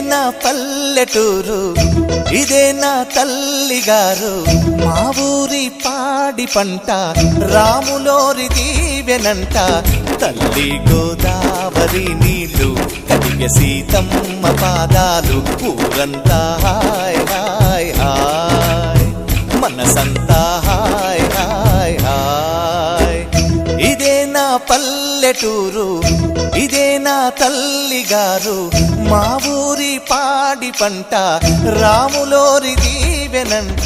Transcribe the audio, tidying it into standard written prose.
నా పల్లెటూరు, ఇదే నా తల్లిగారు. మా ఊరి పాడి పంట రాములోరి దీవెనంట. తల్లి గోదావరి నీళ్ళు కడిగె సీతమ్మ పాదాలు. ఊరంతా హాయ్ హాయ్ హాయ్, మనసంతా హాయ్ హాయ్ హాయ్. ఇదే నా పల్లెటూరు, ఇదే నా తల్లిగారు. మా ఊరి పాడి పంట రాములోరి దీవెనంట.